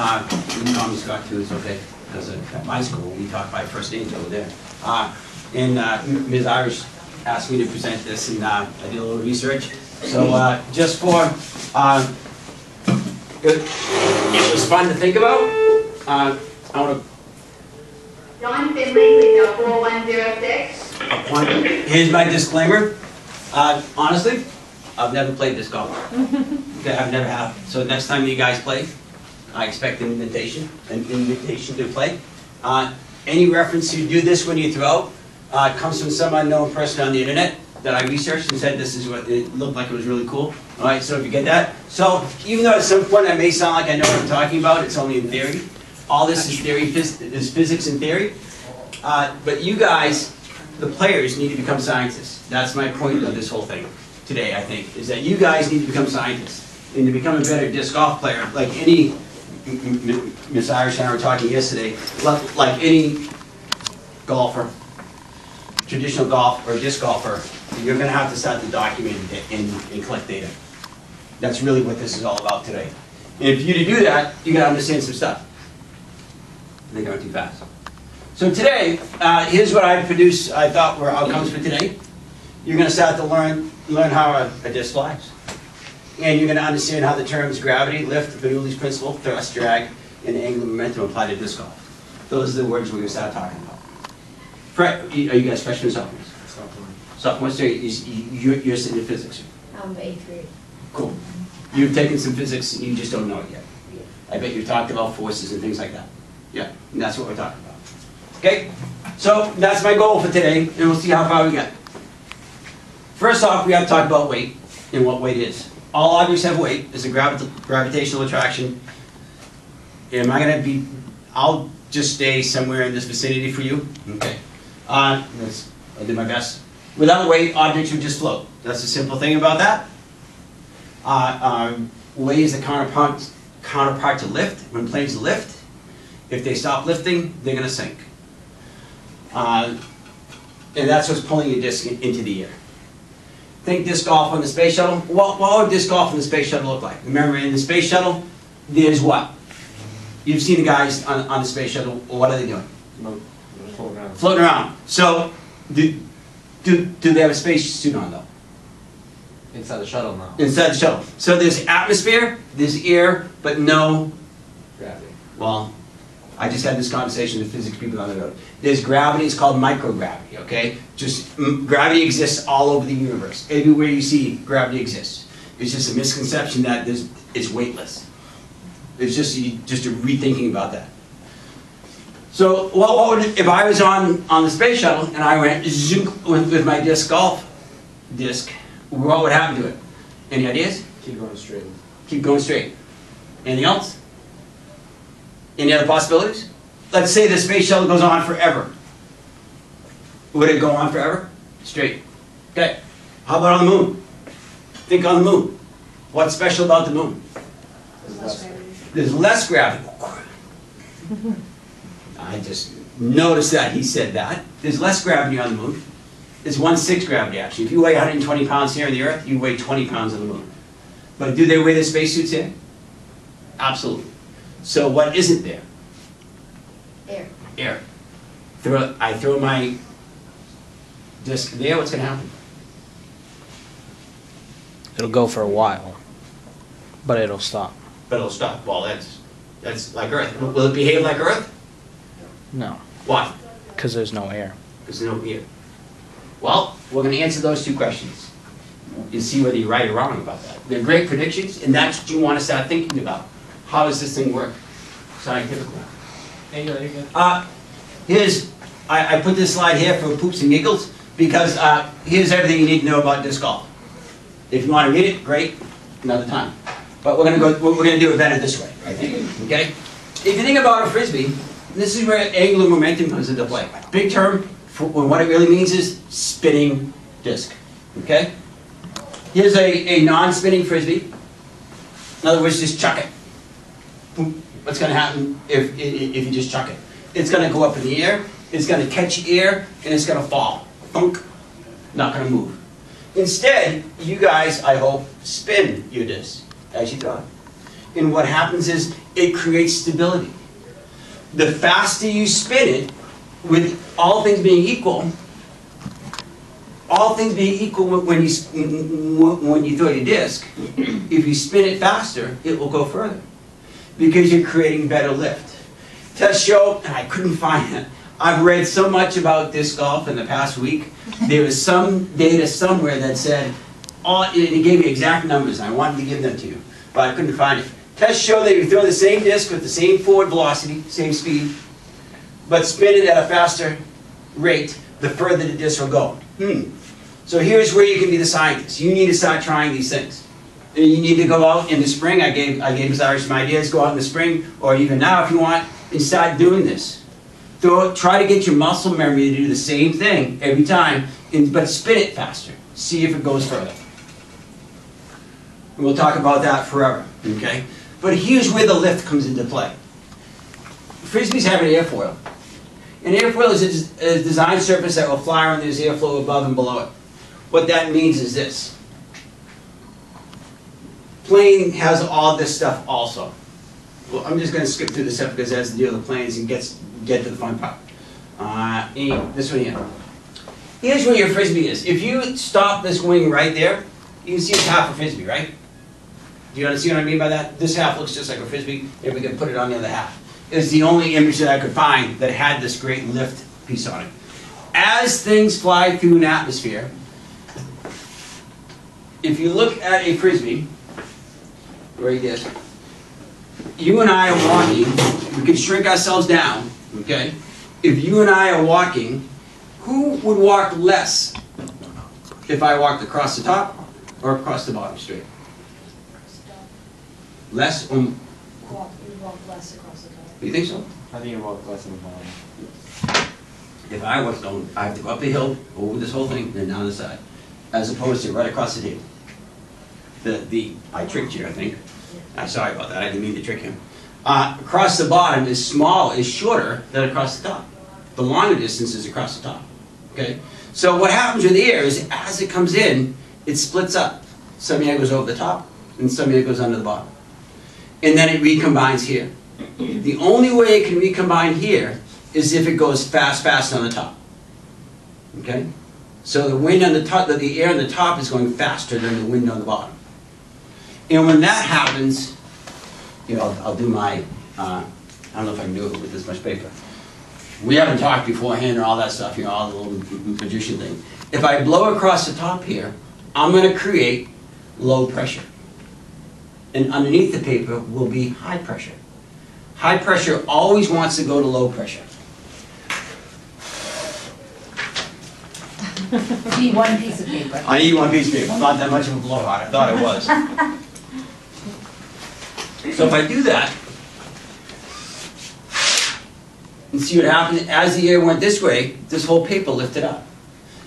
you call me Scott too, it's okay. Because at my school, we talk by first names over there. Ms. Irish asked me to present this, and I did a little research. So just for, it was fun to think about. I want to. John Finley, please know 4106. Here's my disclaimer. Honestly, I've never played this golf. Okay, I've never have. So next time you guys play, I expect an invitation to play. Any reference you do this when you throw comes from some unknown person on the internet that I researched and said this is what it looked like. It was really cool. All right, so if you get that. So even though at some point I may sound like I know what I'm talking about, it's only in theory. All this is theory, is physics and theory. But you guys, the players, need to become scientists. That's my point of this whole thing today, I think, is that you guys need to become scientists and to become a better disc golf player, like any. Miss Irish and I were talking yesterday, like any golfer, traditional golf or disc golfer, you're going to have to start to document and collect data. That's really what this is all about today. And for you to do that, you got to understand some stuff. I think I went too fast. So today, here's what I produced, I thought were outcomes for today. You're going to start to learn how a disc flies. And you're going to understand how the terms gravity, lift, Bernoulli's principle, thrust, drag, and angular momentum apply to disc golf. Those are the words we're going to start talking about. Are you guys freshmen or sophomores? Sophomores. So you're sitting in physics. I'm 8th grade. Cool. You've taken some physics and you just don't know it yet. I bet you've talked about forces and things like that. Yeah, and that's what we're talking about. Okay? So that's my goal for today, and we'll see how far we get. First off, we have to talk about weight and what weight is. All objects have weight. There's a gravitational attraction. Am I going to be, I'll just stay somewhere in this vicinity for you. Okay. I did my best. Without weight, objects would just float. That's the simple thing about that. Weight is the counterpart to lift. When planes lift, if they stop lifting, they're going to sink. And that's what's pulling your disc into the air. Think disc golf on the space shuttle. What would disc golf on the space shuttle look like? Remember, in the space shuttle, there's what? You've seen the guys on the space shuttle. What are they doing? Floating around. Floating around. So, do they have a space suit on though? Inside the shuttle now. Inside the shuttle. So there's atmosphere, there's air, but no Gravity. Well, I just had this conversation with physics people on the road. There's gravity, it's called microgravity, okay? Just, gravity exists all over the universe. Everywhere you see, gravity exists. It's just a misconception that it's weightless. It's just a rethinking about that. So, what would, if I was on the space shuttle and I went zoom with my golf disc, what would happen to it? Any ideas? Keep going straight. Keep going straight. Anything else? Any other possibilities? Let's say the space shuttle goes on forever. Would it go on forever? Straight. Okay. How about on the moon? Think on the moon. What's special about the moon? There's less gravity. I just noticed that he said that. There's less gravity on the moon. It's 1/6 gravity actually. If you weigh 120 pounds here on the Earth, you weigh 20 pounds on the moon. But do they weigh the spacesuits here? Absolutely. So what isn't there? Air. Air. I throw my disc there, what's going to happen? It'll go for a while, but it'll stop. But it'll stop. Well, that's like Earth. Will it behave like Earth? No, Why? because there's no air. Because there's no air. Well, we're going to answer those two questions. You see whether you're right or wrong about that. They're great predictions, and that's what you want to start thinking about. How does this thing work scientifically? I put this slide here for poops and giggles because here's everything you need to know about disc golf. If you want to read it, great, another time. But we're going to do it better this way, I think. Okay? If you think about a frisbee, this is where angular momentum comes into play. Big term, what it really means is spinning disc. Okay? Here's a non-spinning frisbee. In other words, just chuck it. What's going to happen if you just chuck it? It's going to go up in the air, it's going to catch air, and it's going to fall. Thunk. Not going to move. Instead, you guys, I hope, spin your disc as you throw it. And what happens is it creates stability. The faster you spin it, with all things being equal, when you throw your disc, if you spin it faster, it will go further because you're creating better lift. Tests show, and I couldn't find it. I've read so much about disc golf in the past week. There was some data somewhere that said, it gave me exact numbers, and I wanted to give them to you, but I couldn't find it. Tests show that if you throw the same disc with the same forward velocity, same speed, but spin it at a faster rate, the further the disc will go. So here's where you can be the scientist. You need to start trying these things. You need to go out in the spring. I gave Cyrus some ideas. Go out in the spring, or even now if you want, and start doing this. Try to get your muscle memory to do the same thing every time, but spin it faster. See if it goes further. And we'll talk about that forever, okay? But here's where the lift comes into play. Frisbees have an airfoil. An airfoil is a design surface that will fly when there's airflow above and below it. What that means is this. Plane has all this stuff also. Well, I'm just going to skip through this stuff because it has to deal with planes and get to the fun part. This one here. Here's where your Frisbee is. If you stop this wing right there, you can see it's half a Frisbee, right? Do you understand what I mean by that? This half looks just like a Frisbee, if we can put it on the other half. It's the only image that I could find that had this great lift piece on it. As things fly through an atmosphere, if you look at a Frisbee, right there, you and I are walking, we can shrink ourselves down, okay? If you and I are walking, who would walk less if I walked across the top or across the bottom straight? Less or You walk less across the top. do you think so? I think you walk less than the bottom. If I was going, I have to go up the hill, over this whole thing, and then down the side, as opposed to right across the table. I tricked you, I think. I'm sorry about that. I didn't mean to trick him. Across the bottom is shorter than across the top. The longer distance is across the top. Okay. So what happens with air is, as it comes in, it splits up. Some air goes over the top, and some air goes under the bottom, and then it recombines here. The only way it can recombine here is if it goes fast on the top. Okay? So the wind on the top, the air on the top is going faster than the wind on the bottom. And when that happens, you know, I'll do my, I don't know if I can do it with this much paper. We haven't talked beforehand or all that stuff, you know, all the little magician thing. If I blow across the top here, I'm going to create low pressure. And underneath the paper will be high pressure. High pressure always wants to go to low pressure. You need one piece of paper. I need one piece of paper. I'm not that much of a blowout. I thought I was. So if I do that, and see what happened, as the air went this way, this whole paper lifted up.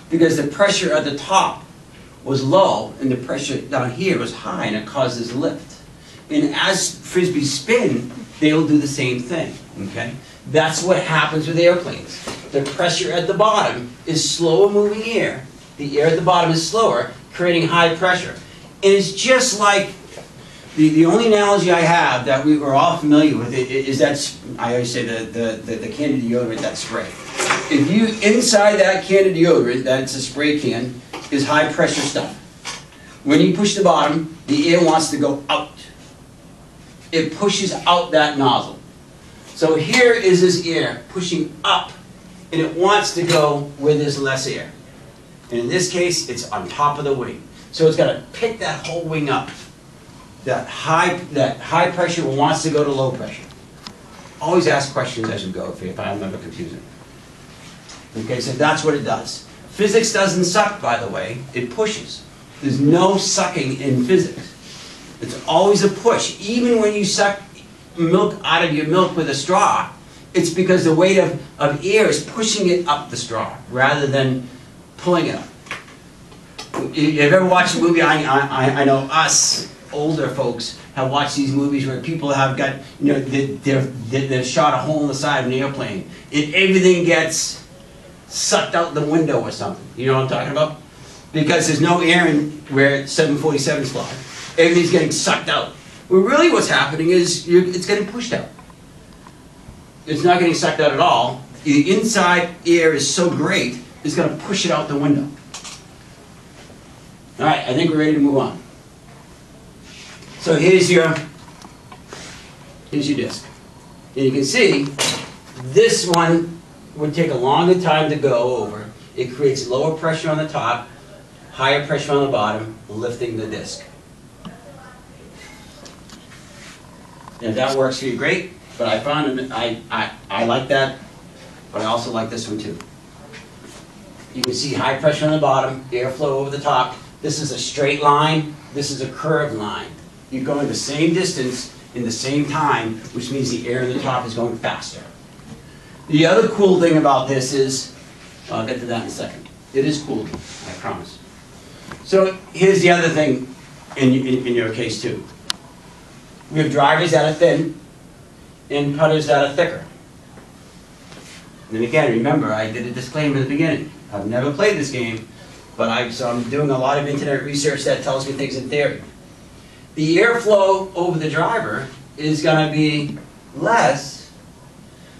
Because the pressure at the top was low, and the pressure down here was high, and it causes lift. And as Frisbees spin, they'll do the same thing, okay? That's what happens with airplanes. The pressure at the bottom is slower moving air. The air at the bottom is slower, creating high pressure. And it's just like, the only analogy I have that we were all familiar with is that, I always say the can of deodorant, that spray. If you, inside that can of deodorant, that's a spray can, is high pressure stuff. When you push the bottom, the air wants to go out. It pushes out that nozzle. So here is this air pushing up, and it wants to go where there's less air. And in this case, it's on top of the wing. So it's got to pick that whole wing up. That high pressure wants to go to low pressure. Always ask questions as you go if I'm ever confusing. Okay, so that's what it does. Physics doesn't suck, by the way. It pushes. There's no sucking in physics. It's always a push. Even when you suck milk out of your milk with a straw, it's because the weight of air is pushing it up the straw rather than pulling it up. If you've ever watched a movie, I know us older folks have watched these movies where people have got, you know, they've shot a hole in the side of an airplane, and everything gets sucked out the window or something. You know what I'm talking about? Because there's no air in where 747s fly. Everything's getting sucked out. Well, really what's happening is it's getting pushed out. It's not getting sucked out at all. The inside air is so great, it's going to push it out the window. All right, I think we're ready to move on. So here's your disc. And you can see this one would take a longer time to go over. It creates lower pressure on the top, higher pressure on the bottom, lifting the disc. And if that works for you, great. But I found I like that, but I also like this one too. You can see high pressure on the bottom, airflow over the top. This is a straight line. This is a curved line. You're going the same distance in the same time, which means the air in the top is going faster. The other cool thing about this is, I'll get to that in a second. It is cool, I promise. So here's the other thing in your case too. We have drivers that are thin and putters that are thicker. And again, remember, I did a disclaimer at the beginning. I've never played this game, but so I'm doing a lot of internet research that tells me things in theory. The airflow over the driver is going to be less,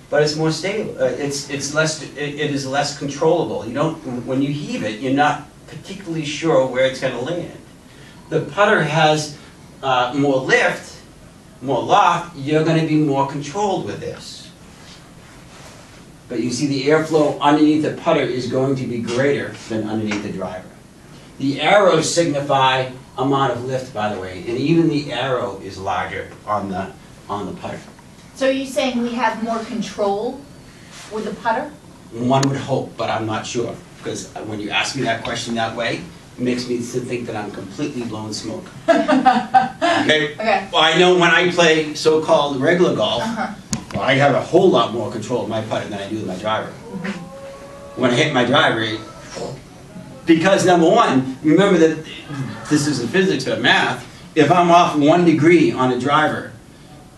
but it's more stable. It is less controllable. You don't, when you heave it, you're not particularly sure where it's going to land. The putter has more lift, more loft. You're going to be more controlled with this. But you see the airflow underneath the putter is going to be greater than underneath the driver. The arrows signify amount of lift, by the way, and even the arrow is larger on the putter. So are you saying we have more control with the putter? One would hope, but I'm not sure, because when you ask me that question that way, it makes me think that I'm completely blowing smoke. Okay? Okay. Well, I know when I play so-called regular golf, well, I have a whole lot more control of my putter than I do with my driver. When I hit my driver, because number one, remember that this isn't physics but math, if I'm off 1 degree on a driver,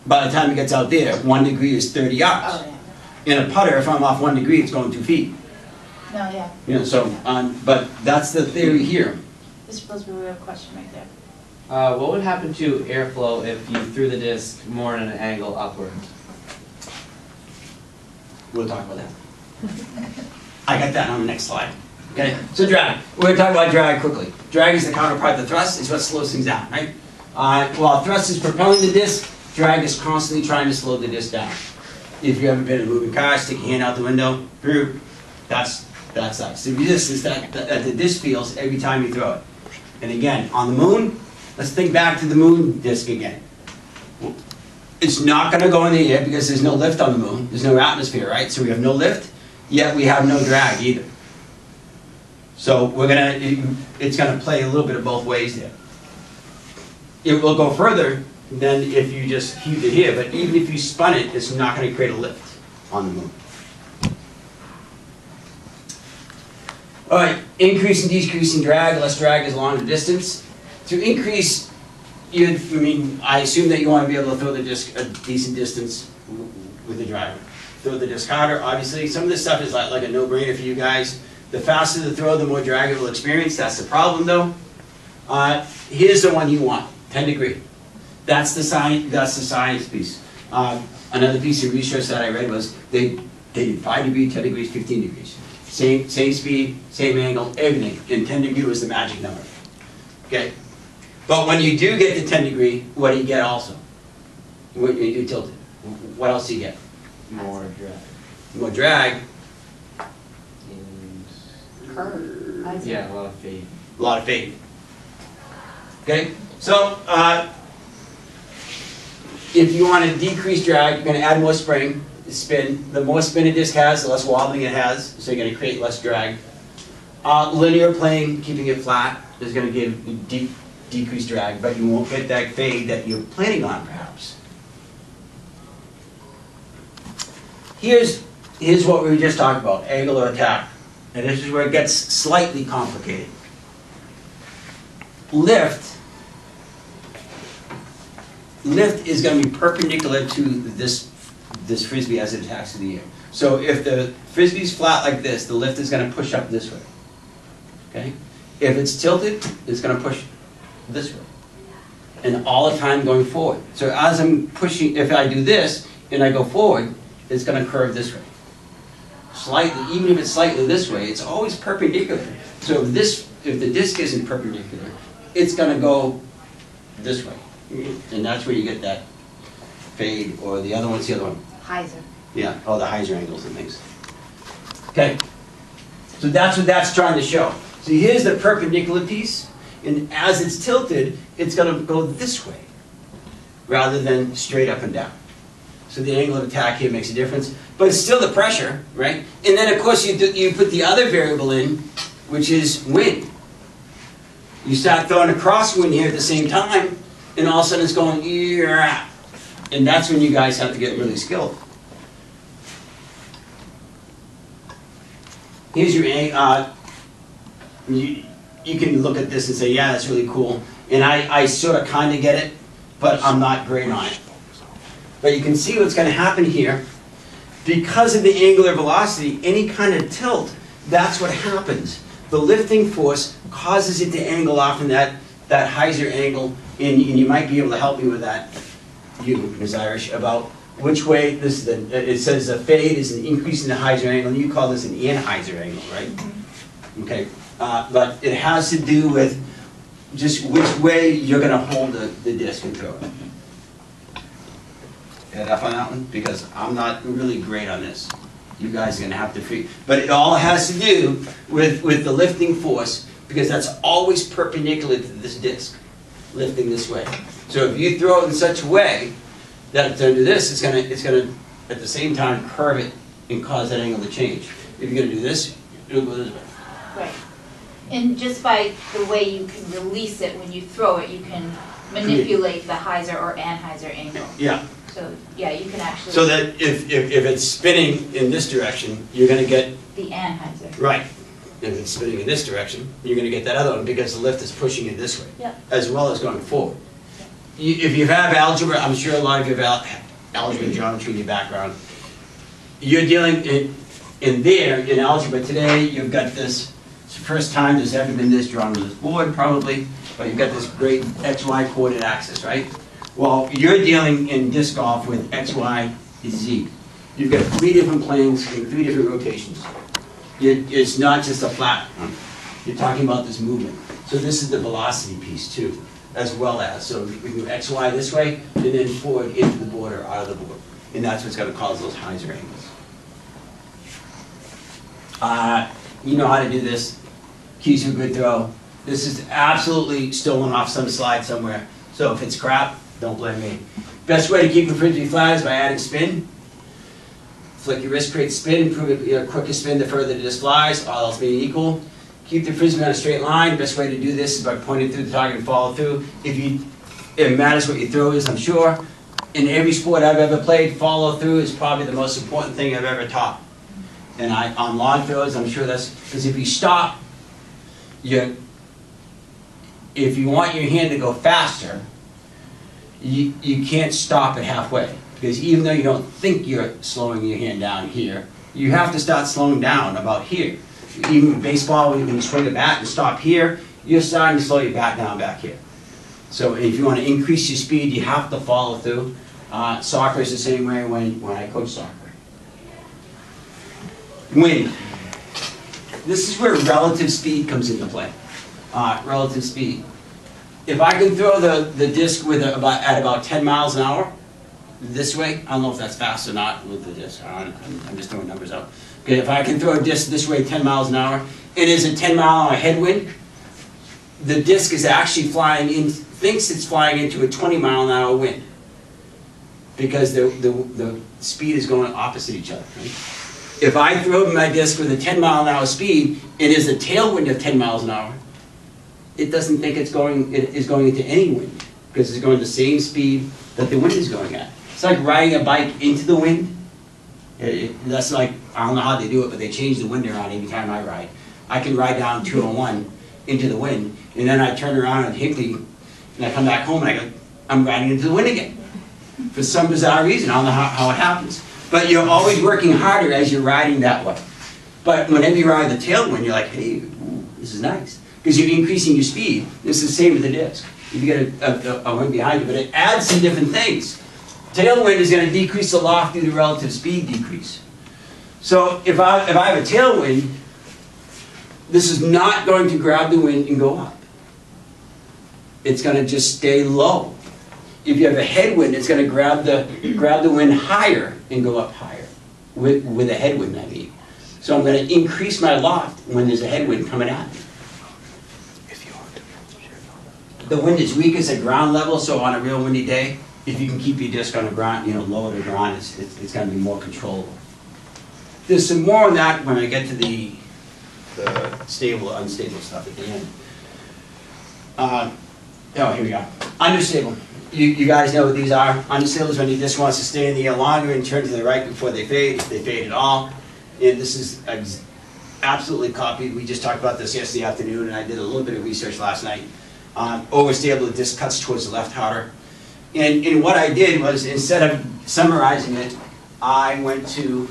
by the time it gets out there, 1 degree is 30 yards. Oh, yeah. In a putter, if I'm off 1 degree, it's going 2 feet. No, yeah. You know, so, but that's the theory here. Mr. Pillsbury, we have a question right there. What would happen to airflow if you threw the disc more in an angle upward? We'll talk about that. I got that on the next slide. Okay, so drag. We're going to talk about drag quickly. Drag is the counterpart to thrust. It's what slows things down, right? While thrust is propelling the disc, drag is constantly trying to slow the disc down. If you've ever been in a moving car, stick your hand out the window, that's us. The resistance that the disc feels every time you throw it. And again, on the moon, let's think back to the moon disc again. It's not going to go in the air because there's no lift on the moon. There's no atmosphere, right? So we have no lift, yet we have no drag either. So it's going to play a little bit of both ways there. It will go further than if you just heaved it here, but even if you spun it, it's not going to create a lift on the moon. All right, increase and decrease in drag, less drag is longer distance. To increase, I assume that you want to be able to throw the disc a decent distance with the driver. Throw the disc harder, obviously. Some of this stuff is like a no-brainer for you guys. The faster the throw, the more drag it will experience. That's the problem, though. Here's the one you want, 10 degree. That's the science piece. Another piece of research that I read was they did 5 degrees, 10 degrees, 15 degrees. Same speed, same angle, everything. And 10 degree was the magic number. Okay? But when you do get to 10 degree, what do you get also? When you tilt it. What else do you get? More drag. More drag. And yeah, a lot of fade. A lot of fade. Okay? So, if you want to decrease drag, you're going to add more spin. The more spin a disc has, the less wobbling it has, so you're going to create less drag. Linear plane, keeping it flat, is going to give decreased drag, but you won't get that fade that you're planning on, perhaps. Here's what we were just talking about, angle or attack. And this is where it gets slightly complicated. Lift is going to be perpendicular to this frisbee as it attacks to the air. So if the frisbee's flat like this, the lift is going to push up this way. Okay? If it's tilted, it's going to push this way. and all the time going forward. So as I'm pushing, if I do this and I go forward, it's going to curve this way. Slightly, even if it's slightly this way, it's always perpendicular. So if the disc isn't perpendicular, it's going to go this way. And that's where you get that fade, or the other one's the other one. Heiser. Yeah, all the Heiser angles and things. Okay, so that's what that's trying to show. So here's the perpendicular piece, and as it's tilted, it's going to go this way, rather than straight up and down. So the angle of attack here makes a difference, but it's still the pressure, right? And then of course you put the other variable in, which is wind. You start throwing a crosswind here at the same time, and all of a sudden it's going, and that's when you guys have to get really skilled. Here's your, you can look at this and say, yeah, that's really cool. And I sort of kind of get it, but I'm not great on it. But you can see what's going to happen here. Because of the angular velocity, any kind of tilt, that's what happens. The lifting force causes it to angle off in that Heiser angle, and you might be able to help me with that, you, Ms. Irish, about which way this is. It says the fade is an increase in the Heiser angle, and you call this an anheiser angle, right? Okay, but it has to do with just which way you're going to hold the disc and throw it. Head up on that one? Because I'm not really great on this. You guys are going to have to figure. But it all has to do with the lifting force, because that's always perpendicular to this disc, lifting this way. So if you throw it in such a way that it's under this, it's gonna at the same time curve it and cause that angle to change. If you're going to do this, it'll go this way. Right. And just by the way you can release it when you throw it, you can manipulate the Heiser or anheiser angle. Yeah. So yeah, you can actually. So that if it's spinning in this direction, you're going to get the anheiser. right. If it's spinning in this direction, you're going to get that other one because the lift is pushing it this way, Yep. as well as going forward. If you have algebra, I'm sure a lot of you have algebra and geometry in your background. You're dealing in algebra today. You've got this. It's the first time there's ever been this drawn on this board, probably. But you've got this great XY coordinate axis, right? Well, you're dealing in disc golf with X, Y, Z. You've got 3 different planes and 3 different rotations. It's not just a flat one. You're talking about this movement. So this is the velocity piece too, as well as. So we can do X, Y this way, and then forward into the board or out of the board. And that's what's going to cause those Heiser angles. You know how to do this. Keys to a good throw. This is absolutely stolen off some slide somewhere. So if it's crap, don't blame me. Best way to keep a frisbee flat is by adding spin. Flick your wrist, create spin, improve it, quicker spin the further the disc flies, all else being equal. Keep the frisbee on a straight line. Best way to do this is by pointing through the target and follow through. It matters what your throw is, I'm sure. In every sport I've ever played, follow through is probably the most important thing I've ever taught. And on long throws, I'm sure that's, because if you stop, if you want your hand to go faster, you can't stop it halfway. Because even though you don't think you're slowing your hand down here, you have to start slowing down about here. Even in baseball, when you swing a bat and stop here, you're starting to slow your bat down back here. So if you want to increase your speed, you have to follow through. Soccer is the same way when I coach soccer. Wind. This is where relative speed comes into play. Relative speed. If I can throw the disc at about 10 miles an hour, this way, I don't know if that's fast or not with the disc. I'm just throwing numbers out. Okay, if I can throw a disc this way 10 miles an hour, it is a 10-mile-an-hour headwind. The disc is actually thinks it's flying into a 20-mile-an-hour wind because the speed is going opposite each other. Right? If I throw my disc with a 10-mile-an-hour speed, it is a tailwind of 10 miles an hour. It doesn't think it is going into any wind because it's going the same speed that the wind is going at. It's like riding a bike into the wind. That's like, I don't know how they do it, but they change the wind around every time I ride. I can ride down 201 into the wind, and then I turn around at Higley, and I come back home, and I'm riding into the wind again. For some bizarre reason, I don't know how it happens. But you're always working harder as you're riding that way. But whenever you ride the tailwind, you're like, hey, ooh, this is nice. Because you're increasing your speed. It's the same with the disc. if you get a wind behind you, but it adds some different things. Tailwind is going to decrease the loft due to relative speed decrease. So if I have a tailwind, this is not going to grab the wind and go up. It's going to just stay low. If you have a headwind, it's going to grab the wind higher and go up higher. With a headwind, I mean. So I'm going to increase my loft when there's a headwind coming at me. The wind is weakest at ground level, so on a real windy day, if you can keep your disc on the ground, lower to the ground, it's going to be more controllable. There's some more on that when I get to the stable, unstable stuff at the end. Oh, here we go. Understable. You guys know what these are. Unstable is when your disc wants to stay in the air longer and turn to the right before they fade. They fade at all. And this is absolutely copied. We just talked about this yesterday afternoon, and I did a little bit of research last night. Overstable, the disc cuts towards the left harder. And what I did was, instead of summarizing it, I went to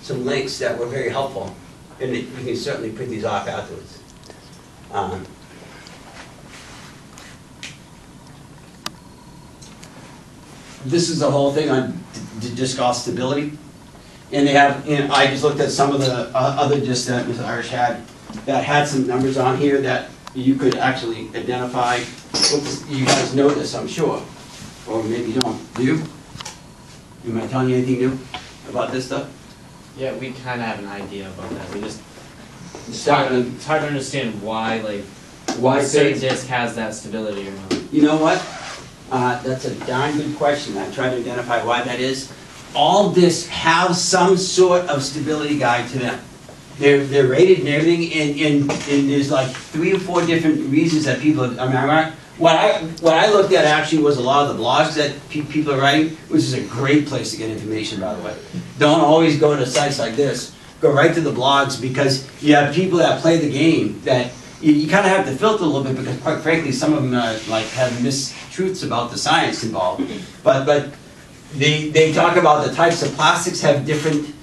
some links that were very helpful. And you can certainly print these off afterwards. This is the whole thing on disc golf stability. And they have, I just looked at some of the other discs that Mr. Irish had that had some numbers on here that you could actually identify. You guys know this, I'm sure. Or maybe you don't. Do you? Am I telling you anything new about this stuff? Yeah, we kind of have an idea about that. We just, it's Start- hard to understand why, like, Why a certain say- disc has that stability or not. You know what? That's a darn good question. I tried to identify why that is. All discs have some sort of stability guide to them. They're rated and everything, and there's like 3 or 4 different reasons that people. I mean, what I looked at actually was a lot of the blogs that people are writing, which is a great place to get information, by the way. Don't always go to sites like this. Go right to the blogs, because you have people that play the game that you kind of have to filter a little bit, because quite frankly, some of them like have mistruths about the science involved. But they talk about the types of plastics have different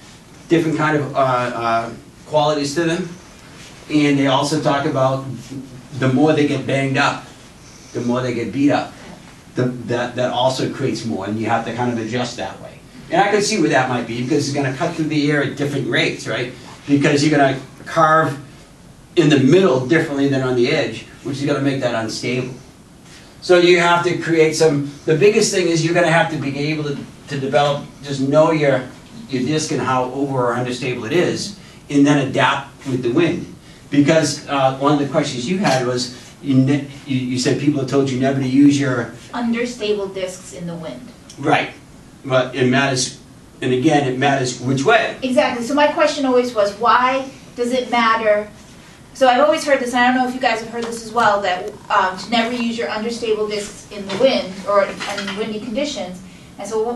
kind of qualities to them, and they also talk about the more they get banged up, the more they get beat up. That also creates more, and you have to kind of adjust that way. And I can see where that might be, because it's going to cut through the air at different rates, right? Because you're going to carve in the middle differently than on the edge, which is going to make that unstable. So you have to create some. The biggest thing is you're going to have to be able to develop, just know your disc and how over or understable it is, and then adapt with the wind. Because one of the questions you had was, you said people have told you never to use your Understable discs in the wind. right, but it matters, and again, it matters which way. Exactly. So my question always was, why does it matter? So I've always heard this, and I don't know if you guys have heard this as well, that to never use your understable discs in the wind or in windy conditions. And so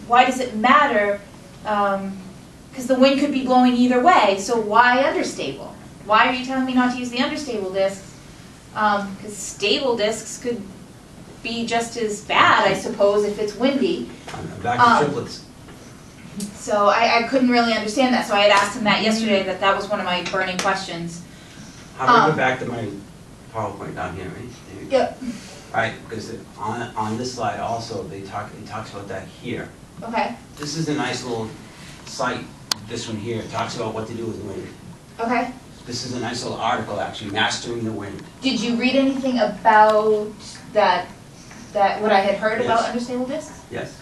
why does it matter? Because the wind could be blowing either way, so why understable? Why are you telling me not to use the understable discs? Because stable discs could be just as bad, I suppose, if it's windy. Back to triplets. So I couldn't really understand that, so I had asked him that yesterday, that was one of my burning questions. How do I go back to my PowerPoint down here, right? There you go. Yep. Right, because on this slide also, it talks about that here. Okay, This is a nice little site, this one here, it talks about what to do with wind. okay. This is a nice little article, actually, Mastering the Wind. Did you read anything about that what I had heard about Yes. understable discs? Yes.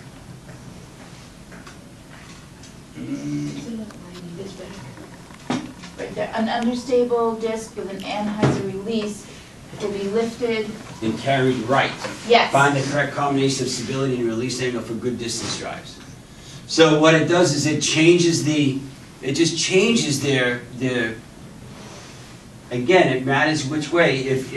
Right there, an understable disc with an anhyzer release will be lifted, And carried right. yes. Find the correct combination of stability and release angle for good distance drives. So what it does is it just changes their again, it matters which way, if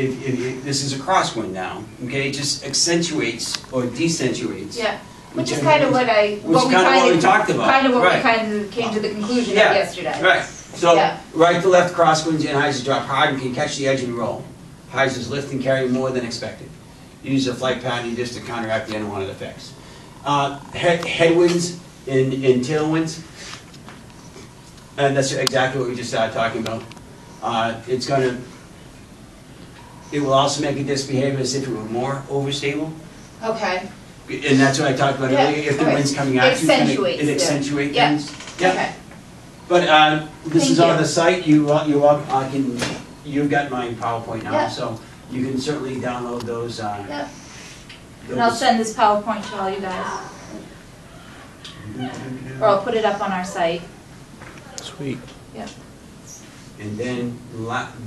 this is a crosswind now, okay, it just accentuates or deaccentuates. Yeah, which is Whichever kind of is- what we talked about. Kind of what Right. we kind of came to the conclusion of Yeah, yesterday. Right, so Yeah. right to left crosswinds, anhyzers drop hard and can catch the edge and roll. Hyzers lift and carry more than expected. Use a flight pattern just to counteract the unwanted effects. Headwinds and tailwinds, and that's exactly what we just started talking about. It's going to it will also make a disc behave as if it were more overstable. Okay, And that's what I talked about Yeah, earlier, if the okay. wind's coming at you, Accentuates it it. accentuates Yeah. things. Yeah. okay. But this Thank is on you. the site, you've got my PowerPoint now, Yeah. so you can certainly download those. Yep. And I'll send this PowerPoint to all you guys, or I'll put it up on our site. Sweet. And then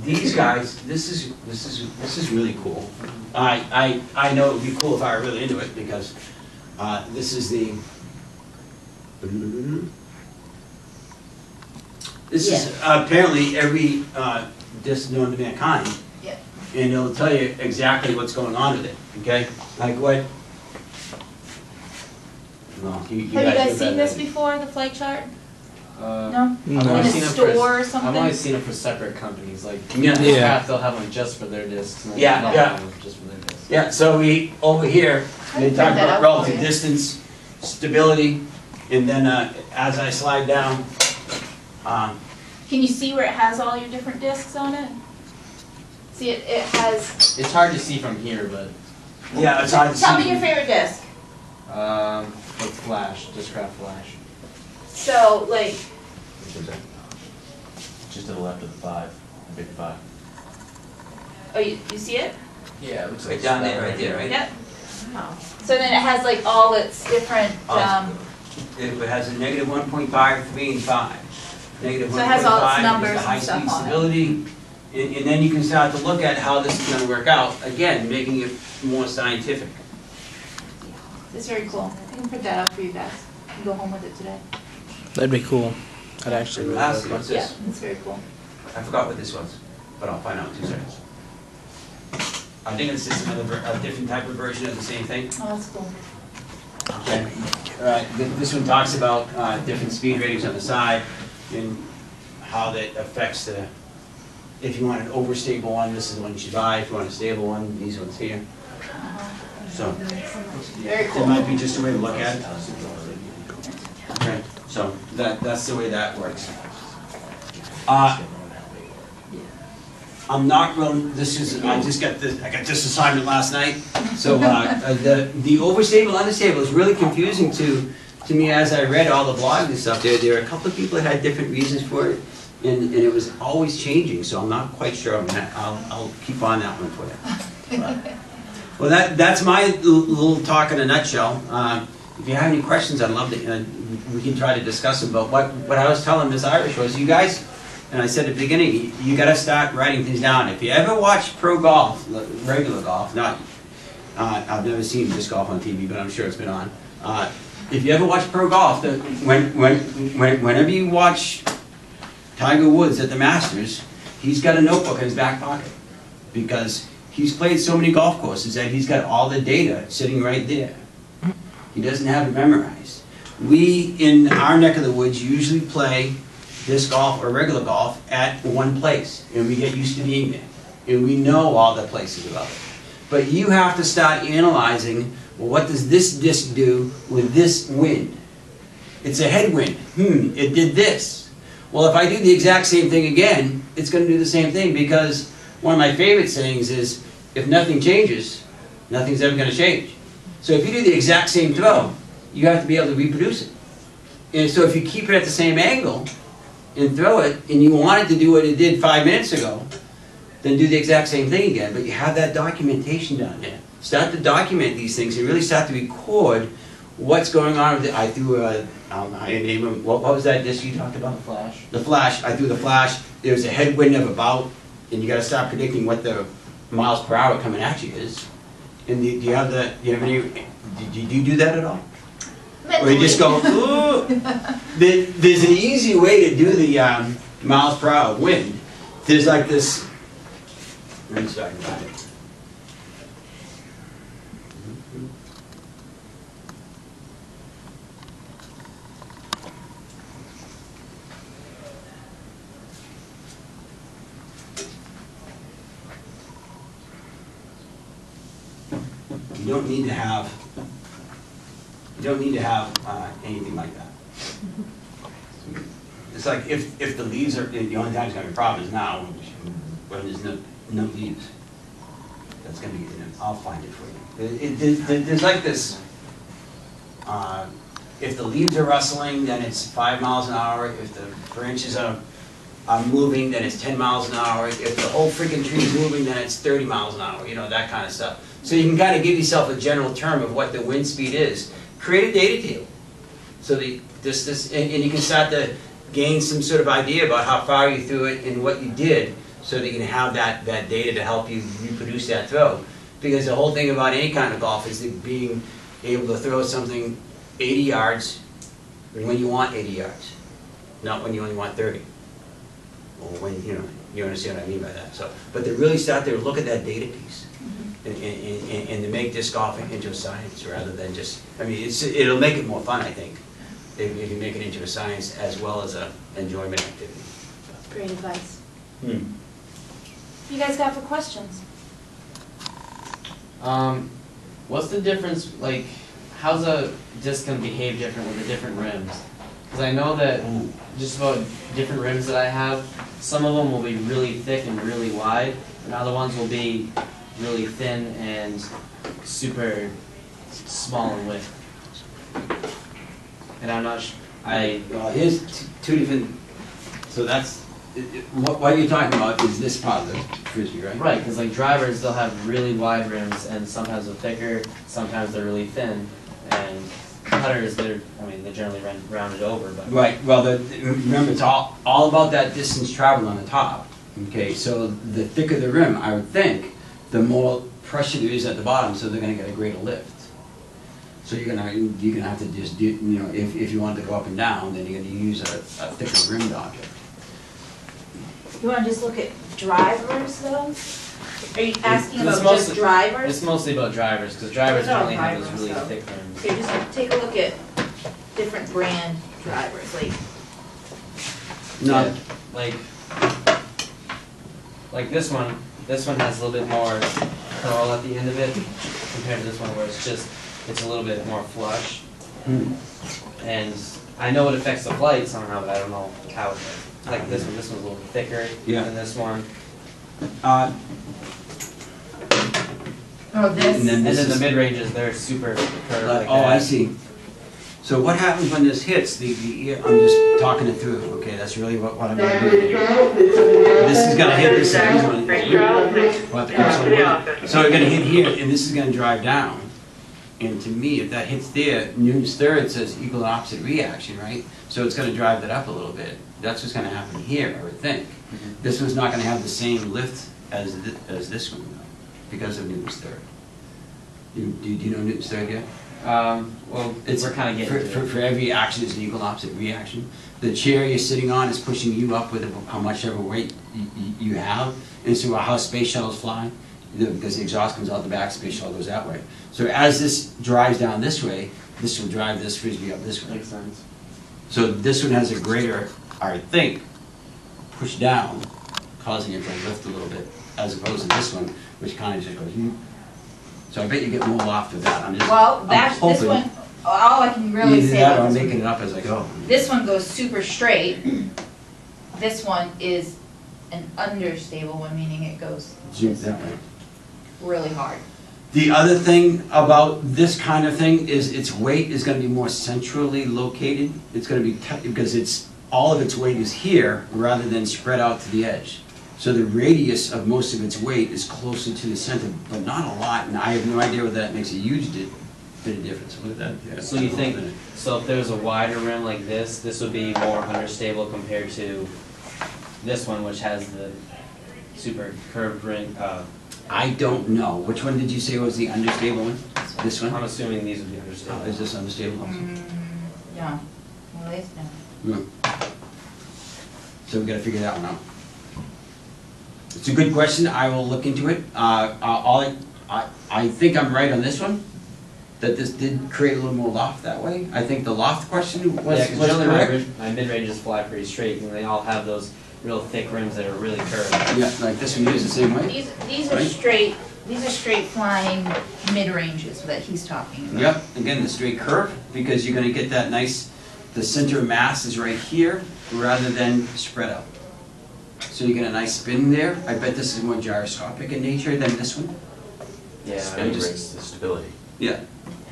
these guys, this is really cool. I know it would be cool if I were really into it, because this is the. This is apparently every disc known to mankind. Yeah. And it'll tell you exactly what's going on with it, okay? Like what? No, Have you guys seen this before, the flight chart? No? No. I've In only a seen it store or I've something? only seen it for separate companies, like Yeah. Yeah. they'll have one just for their discs. And then Yeah, another yeah. one just for their discs. Yeah, so we, over here, I they can talk print that about out relative for you. distance, stability, and then as I slide down, Can you see where it has all your different discs on it? See, it has, It's hard to see from here, but yeah, it's hard to see. tell me your favorite disc. the flash, Discraft Flash. So, like, Just to the left of the 5, the big 5. oh, you see it? Yeah, it looks Right down there, right there, right? Yep. So then it has like all its different, It has a negative 1.5, 3, and 5. Negative So it has all its 1.5 numbers is the and stuff high-speed on it. stability. And then you can start to look at how this is gonna work out, again, making it more scientific. it's very cool. I can print that out for you guys. You can go home with it today. That'd be cool. I'd actually really Lastly, like what's that. Yeah, this? it's very cool. I forgot what this was, but I'll find out in 2 seconds. I think it's just a different type of version of the same thing. Oh, that's cool. Okay. This one talks about different speed ratings on the side and how that affects the, if you want an overstable one, this is the one you should buy. If you want a stable one, these ones here. So, Very it cool. might be just a way to look at it. Okay, so that's the way that works. I'm not real, I got this assignment last night. So the overstable, understable is really confusing to me as I read all the blogs and stuff. There are a couple of people that had different reasons for it, and it was always changing, so I'm not quite sure on that. I'll keep on that one for you. Well, that's my little talk in a nutshell. If you have any questions, I'd love to, we can try to discuss them, but what I was telling Ms. Irish was, you guys, and I said at the beginning, you gotta start writing things down. If you ever watch pro golf, regular golf, not, I've never seen disc golf on TV, but I'm sure it's been on. If you ever watch pro golf, whenever you watch Tiger Woods at the Masters, he's got a notebook in his back pocket, because he's played so many golf courses that he's got all the data sitting right there. He doesn't have it memorized. We, in our neck of the woods, usually play disc golf or regular golf at one place, and we get used to being there, and we know all the places about it. But you have to start analyzing, well, what does this disc do with this wind? It's a headwind. It did this. Well, if I do the exact same thing again, it's going to do the same thing, because one of my favorite sayings is, if nothing changes, nothing's ever going to change. So if you do the exact same throw, you have to be able to reproduce it. And so if you keep it at the same angle and throw it, and you want it to do what it did 5 minutes ago, then do the exact same thing again. But you have that documentation down there. Start to document these things and really start to record what's going on with it. I threw a, I don't know how you name them, what was that disc you talked about? The Flash. The flash. I threw the flash. There's a headwind of about, and you got to start predicting what the miles per hour coming at you is. And do you have any, did you do that at all? Or you just go, ooh. There's an easy way to do the miles per hour wind. There's like this, let me start about it. You don't need to have anything like that. It's like if the leaves are, the only time it's going to be a problem is now when there's no leaves. that's gonna be, I'll find it for you. There's like this, if the leaves are rustling, then it's 5 miles an hour. If the branches are moving, then it's 10 miles an hour. If the whole freaking tree is moving, then it's 30 miles an hour, that kind of stuff. So you can kind of give yourself a general term of what the wind speed is. Create a data table. So and you can start to gain some sort of idea about how far you threw it and what you did, so that you can have that data to help you reproduce that throw. Because the whole thing about any kind of golf is being able to throw something 80 yards when you want 80 yards, not when you only want 30. Or when, you understand what I mean by that. So, but to really start to look at that data piece and to make disc golfing into a science rather than just, it'll make it more fun, I think, if you make it into a science as well as a enjoyment activity. Great advice. You guys got for questions? What's the difference, like, how's a disc gonna behave different with the different rims? Because I know that just about different rims that I have, some of them will be really thick and really wide, and other ones will be really thin and super small in width. And I'm not Well, here's two different, so that's, what you're talking about is this part of the frisbee, right? Right, because like drivers, they'll have really wide rims, and sometimes they're thicker, sometimes they're really thin, and putters, they're generally rounded over, but. Right, well, remember, it's all about that distance traveled on the top, okay? So the thicker the rim, I would think, the more pressure there is at the bottom, so they're gonna get a greater lift. So you're gonna have to just do, if you want to go up and down, then you're gonna use a thicker rimmed object. You wanna just look at drivers though? Are you asking It's about mostly- just drivers? It's mostly about drivers, because drivers Those are only have drivers, those really though. thick rims. Here, just take a look at different brand drivers, like, No, Like this one has a little bit more curl at the end of it compared to this one where it's a little bit more flush. And I know it affects the flight somehow, but I don't know how. Like this one's a little thicker than this one. oh, this. And then And this then the is, mid-ranges, they're super curved like that. oh, I see. So what happens when this hits the ear? I'm just talking it through, okay, that's really what I'm gonna do. This is gonna hit this, and so we're gonna hit here, and this is gonna drive down. And to me, if that hits there, Newton's third says equal and opposite reaction, right? So it's gonna drive that up a little bit. That's what's gonna happen here, I would think. This one's not gonna have the same lift as this one, though, because of Newton's third. Do you know Newton's third yet? Well, It's we're kind of getting to it. for every action is an equal and opposite reaction. The chair you're sitting on is pushing you up with how much ever weight you have, and so how space shuttles fly, because the exhaust comes out the back, space shuttle goes that way. So as this drives down this way, this will drive this frisbee up this way. Makes sense. So this one has a greater, I think, push down, causing it to lift a little bit, as opposed to this one, which kind of just goes. So I bet you get more loft with that. Well, this hoping- one, all I can really Either say that or about I'm this making it one, up as I go. this one goes super straight. This one is an understable one, meaning it goes That way. really hard. The other thing about this kind of thing is its weight is going to be more centrally located. It's going to be because all of its weight is here rather than spread out to the edge. So the radius of most of its weight is closer to the center, but not a lot. And I have no idea whether that makes a huge bit of difference. What that? Yeah. So you think, so if there was a wider rim like this would be more understable compared to this one, which has the super curved rim? I don't know. Which one did you say was the unstable one? This one? I'm assuming these would be Oh, understable. is this unstable also? No, well, it's no. Yeah. So we gotta figure that one out. It's a good question, I will look into it. I think I'm right on this one, that this did create a little more loft that way. I think the loft question was Yeah, because generally correct. my mid-ranges fly pretty straight, and they all have those real thick rims that are really curved. Yeah, like this one is the same way. These are Right. straight, these are straight flying mid-ranges that he's talking about. Yep, again, the straight curve, because you're gonna get that nice, the center of mass is right here, rather than spread out. So you get a nice spin there. I bet this is more gyroscopic in nature than this one. Yeah. Spinning just- raises the stability. Yeah.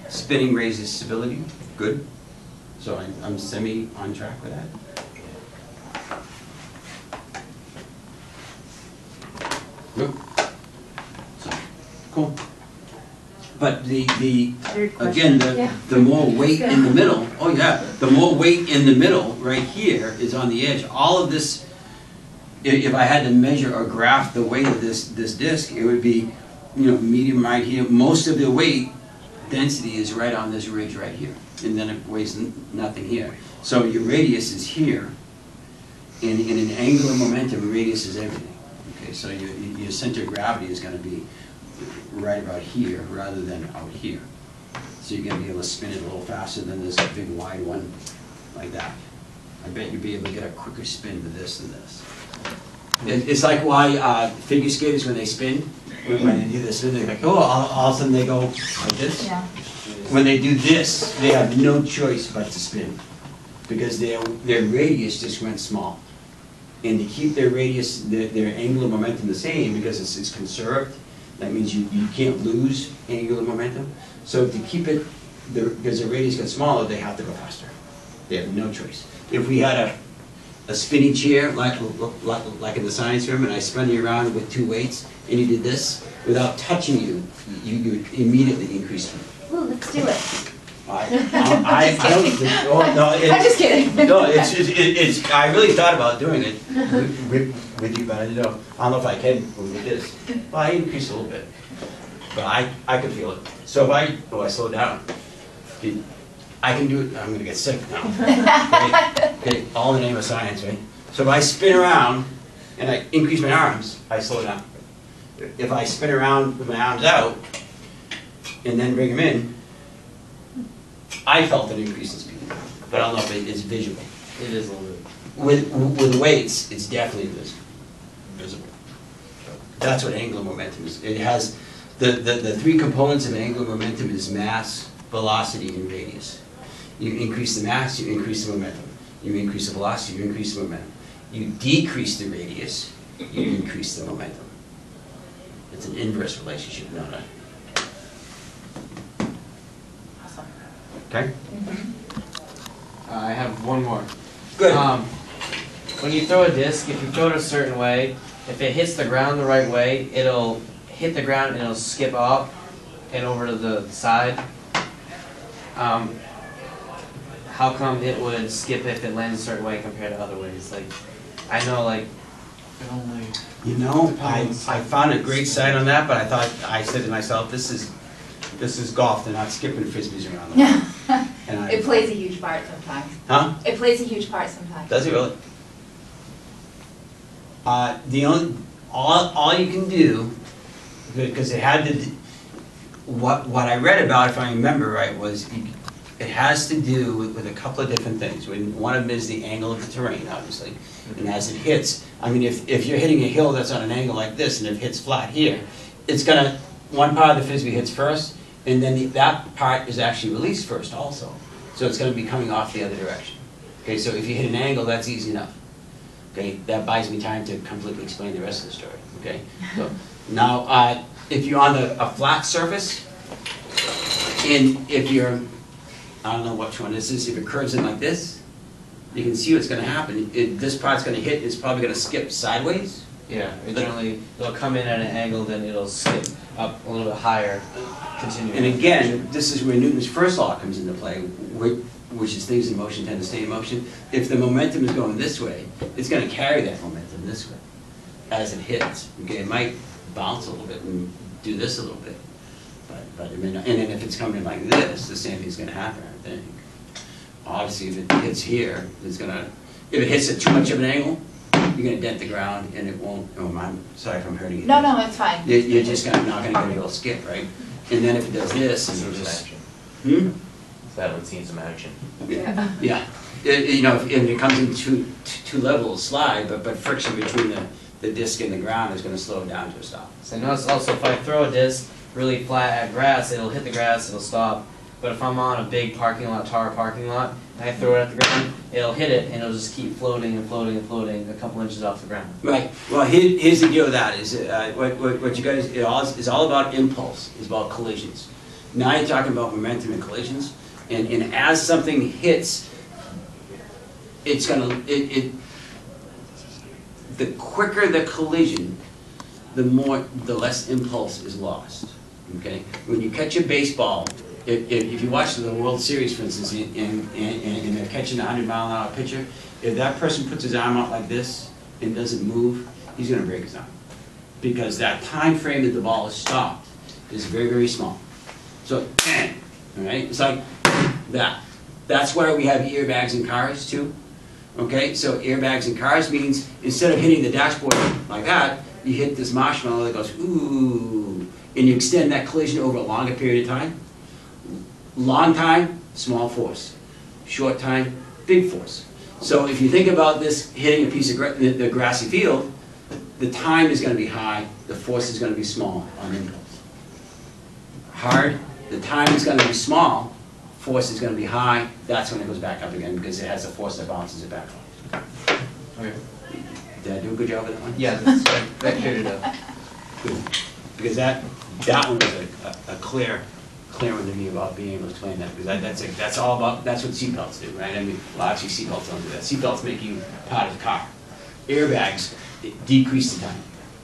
Spinning raises stability, good. So I'm semi on track with that. Good. So, cool. But again, the more weight in the middle, oh yeah, the more weight in the middle, right here, is on the edge. All of this, if I had to measure or graph the weight of this disc, it would be, medium right here. Most of the weight density is right on this ridge right here, and then it weighs nothing here. So your radius is here. In an angular momentum, radius is everything. Okay, so your center of gravity is going to be right about here rather than out here. So you're going to be able to spin it a little faster than this big wide one like that. I bet you'll be able to get a quicker spin with this than this. It's like why figure skaters, when they spin, when they do this spin, they're like, oh, all of a sudden they go like this. Yeah. When they do this, they have no choice but to spin, because their radius just went small. And to keep their radius, their angular momentum the same, because it's conserved, that means you can't lose angular momentum. So to keep it, because the radius gets smaller, they have to go faster. They have no choice. If we had a spinning chair, like in the science room, and I spun you around with two weights, and you did this, without touching you, you would immediately increase speed. Ooh, let's do it. I don't think, oh, no, I'm just kidding. No, it's, I really thought about doing it with you, but I don't know if I can with this. Well, I increased a little bit, but I could feel it. So if I slow down, I can do it. I'm gonna get sick now. Okay, all in the name of science, right? So if I spin around and I increase my arms, I slow down. If I spin around with my arms out and then bring them in, I felt an increase in speed, but I don't know if it's visual. It is a little bit. With weights, it's definitely visible. That's what angular momentum is. It has, the three components of angular momentum is mass, velocity, and radius. You increase the mass, you increase the momentum. You increase the velocity, you increase the momentum. You decrease the radius, you increase the momentum. It's an inverse relationship, no. Awesome. Okay? I have one more. Good. When you throw a disc, if you throw it a certain way, if it hits the ground the right way, it'll hit the ground and it'll skip up and over to the side. How come it would skip if it lands a certain way compared to other ways? Like, I know, like, I found a great site on that, but I said to myself, this is golf. They're not skipping frisbees around the world. And It plays a huge part sometimes. Huh? It plays a huge part sometimes. Does it really? All you can do, because it had to, what I read about, if I remember right, was it has to do with a couple of different things. One of them is the angle of the terrain, obviously, and as it hits, I mean, if you're hitting a hill that's on an angle like this, and it hits flat here, it's gonna, one part of the frisbee hits first, and then that part is actually released first also. So it's gonna be coming off the other direction. Okay, so if you hit an angle, that's easy enough. Okay, that buys me time to completely explain the rest of the story, okay? So now, if you're on a flat surface, and if you're, I don't know which one this is, if it curves in like this, you can see what's gonna happen. This part's gonna hit, it's probably gonna skip sideways. yeah, it'll come in at an angle, then it'll skip up a little bit higher, continue. And again, this is where Newton's first law comes into play, which is things in motion tend to stay in motion. If the momentum is going this way, it's gonna carry that momentum this way as it hits. Okay, it might bounce a little bit and do this a little bit, but it may not. And then if it's coming in like this, the same thing's gonna happen, I think. Obviously, if it hits here, if it hits at too much of an angle, you're gonna dent the ground and it won't, I'm sorry if I'm hurting you. No, it's fine. You're just not gonna get a little skip, right? And then if it does this, and Seen it'll some just, action. That one's seen some action. yeah. If it comes in two levels slide, but friction between the disc and the ground is gonna slow it down to a stop. So notice also, if I throw a disc really flat at grass, it'll hit the grass, it'll stop. But if I'm on a big parking lot, tar parking lot, I throw it at the ground, it'll hit it, and it'll just keep floating and floating and floating a couple inches off the ground. Right, well, here's the deal with that, is what you guys, it's all about impulse, it's about collisions. Now you're talking about momentum and collisions, and as something hits, it's gonna, the quicker the collision, the less impulse is lost, okay? When you catch a baseball, if you watch the World Series, for instance, and they're catching a 100-mile-an-hour pitcher, if that person puts his arm out like this and doesn't move, he's gonna break his arm. Because that time frame that the ball is stopped is very, very small. So, all right, it's like that. That's why we have airbags in cars too. Okay, so airbags in cars means instead of hitting the dashboard like that, you hit this marshmallow that goes ooh, and you extend that collision over a longer period of time. Long time, small force. Short time, big force. So if you think about this hitting a piece of the grassy field, the time is going to be high, the force is going to be small on impulse. Hard, the time is going to be small, force is going to be high, that's when it goes back up again because it has a force that bounces it back off. Okay. Did I do a good job with that one? Yeah, that cleared it up. Good. Because that one was a clear one to me about being able to explain that, because that's all about, that's what seatbelts do, right? I mean, well, actually seatbelts don't do that. Seatbelts make you part of the car. Airbags decrease the time.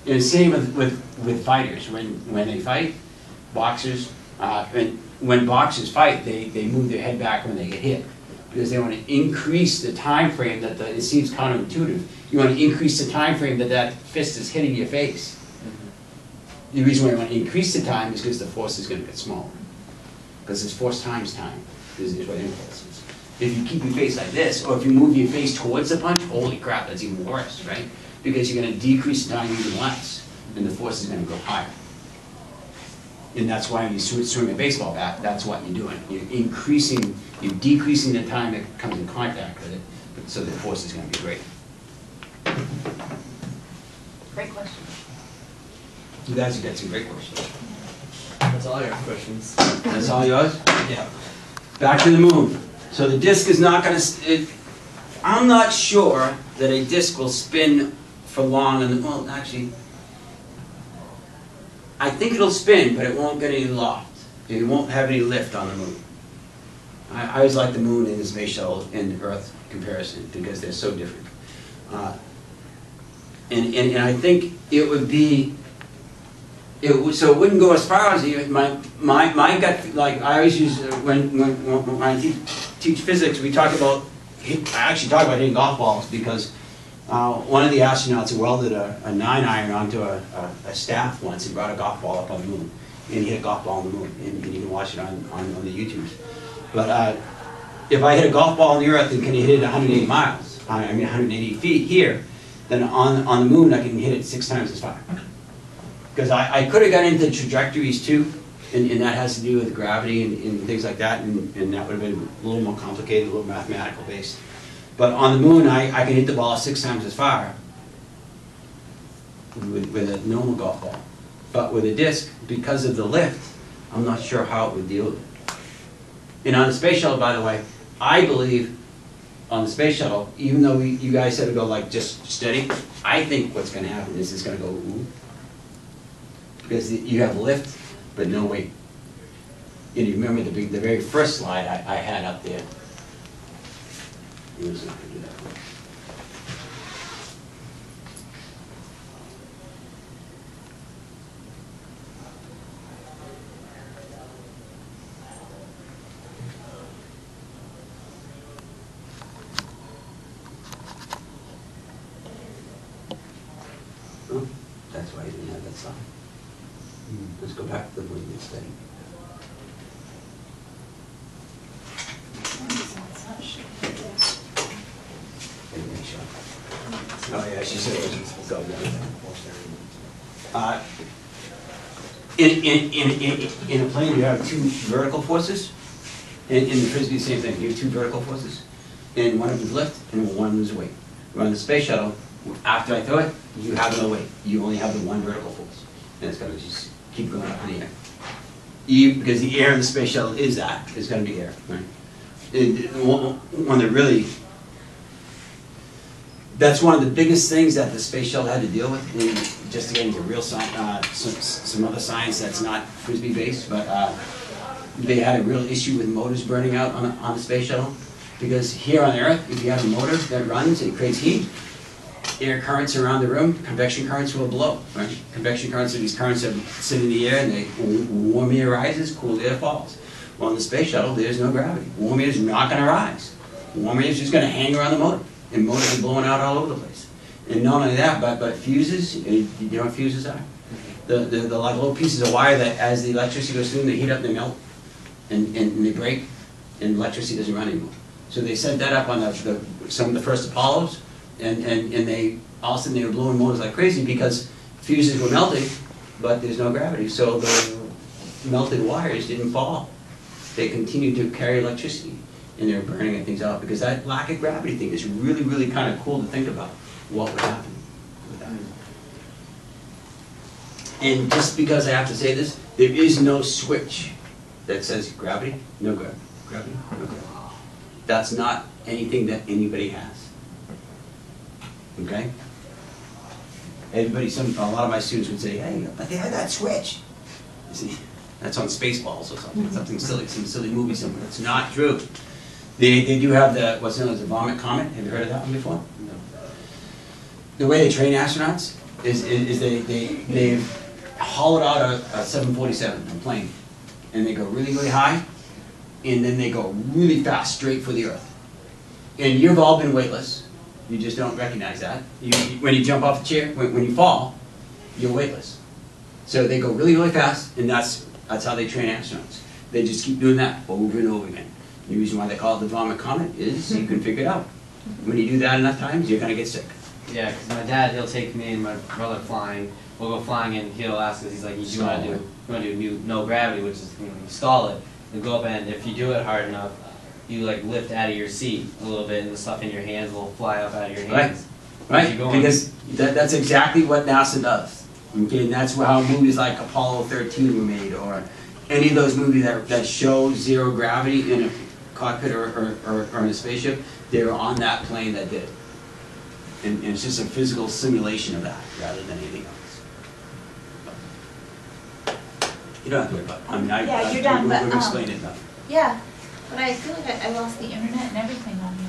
And the same with fighters. When they fight, boxers, when boxers fight, they move their head back when they get hit, because they want to increase the time frame that it seems counterintuitive. You want to increase the time frame that fist is hitting your face. The reason why you want to increase the time is because the force is going to get smaller. Because it's force times time is what impulse is. If you keep your face like this, or if you move your face towards the punch, holy crap, that's even worse, right? Because you're going to decrease the time even less, and the force is going to go higher. And that's why when you swing a baseball bat, that's what you're doing. You're decreasing the time that comes in contact with it, so the force is going to be great. Great question. You guys have got some great questions. That's all your questions. That's all yours? Yeah. Back to the moon. So the disc is not going to, I'm not sure that a disc will spin for long, well, actually, I think it'll spin, but it won't get any loft. It won't have any lift on the moon. I always like the moon and the space shuttle and Earth comparison because they're so different. And I think it would be, so it wouldn't go as far as my gut. Like I always use when I teach physics, we talk about. I actually talk about hitting golf balls because one of the astronauts welded a 9-iron onto a staff once and brought a golf ball up on the moon, and he hit a golf ball on the moon, and you can watch it on the YouTubes. But if I hit a golf ball on the Earth and can hit it 180 miles, I mean 180 feet here, then on the moon I can hit it 6 times as far. Because I could have got into trajectories too, and that has to do with gravity and things like that, and that would have been a little more complicated, a little mathematical based. But on the moon, I can hit the ball 6 times as far with a normal golf ball. But with a disc, because of the lift, I'm not sure how it would deal with it. And on the space shuttle, by the way, I believe on the space shuttle, even though you guys said to go like just steady, I think what's going to happen is it's going to go ooh. Because you have lift, but no weight. And you remember the very first slide I had up there. It was not going to do that. Oh, that's why I didn't have that slide. Let's go back to the one you studied. Oh yeah, she said it was go down. In a plane, you have 2 vertical forces. In the Frisbee, the same thing. You have 2 vertical forces, and one of them is lift, and one is weight. On the space shuttle, after I throw it, you have no weight. You only have the 1 vertical force, and it's going to just keep going up in the air. Because the air in the space shuttle is going to be air, right? one that really, that's one of the biggest things that the space shuttle had to deal with, just to get into real science, some other science that's not Frisbee based, but they had a real issue with motors burning out on the space shuttle. Because here on Earth, if you have a motor that runs, it creates heat, air currents around the room, convection currents will blow, right? Convection currents are these currents that sit in the air, and they, warm air rises, cool air falls. Well, on the space shuttle, there's no gravity. Warm air is not going to rise. Warm air is just going to hang around the motor, and motors are blowing out all over the place. And not only that, but fuses, you know what fuses are? The like little pieces of wire that as the electricity goes through them, they heat up, they melt, and they break, and electricity doesn't run anymore. So they set that up on some of the first Apollos, and they, all of a sudden they were blowing motors like crazy because fuses were melting, but there's no gravity. So the melted wires didn't fall. They continued to carry electricity, and they were burning things out because that lack of gravity thing is really, really kind of cool to think about what would happen with that. And just because I have to say this, there is no switch that says gravity, no gravity, gravity, no gravity. That's not anything that anybody has. Okay? Everybody, a lot of my students would say, hey, but they had that switch. You see, that's on Spaceballs or something silly, some silly movie somewhere. That's not true. They do have what's known as the vomit comet. Have you heard of that one before? No. The way they train astronauts is they've hollowed out a 747, a plane, and they go really, really high, and then they go really fast straight for the Earth. And you've all been weightless. You just don't recognize that. When you jump off the chair, when you fall, you're weightless. So they go really, really fast, and that's how they train astronauts. They just keep doing that over and over again. The reason why they call it the vomit comet is you can figure it out. When you do that enough times, you're gonna get sick. Yeah, because my dad, he'll take me and my brother flying. We'll go flying and he'll ask us, he's like, you want to do no gravity, which is, you stall it, and go up, and if you do it hard enough, you like lift out of your seat a little bit, and the stuff in your hands will fly up out of your hands. Right, because that's exactly what NASA does. Okay, and that's how movies like Apollo 13 were made, or any of those movies that show zero gravity in a cockpit or in a spaceship. They were on that plane that did. And it's just a physical simulation of that rather than anything else. You don't have to worry about it. I mean, Yeah, you're done, but, we've explained it enough. Yeah, but I feel like I lost the internet and everything on you.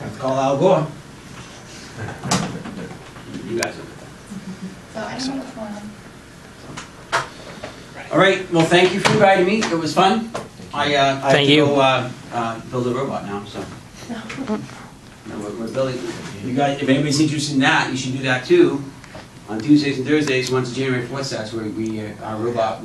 Have to call Al Gore. You guys will. So I don't know what's going on. All right, well, thank you for inviting me. It was fun. I have Thank to you. go build a robot now, so. No, we're building, you guys, if anybody's interested in that, you should do that too. On Tuesdays and Thursdays, once January 4th starts, our robot,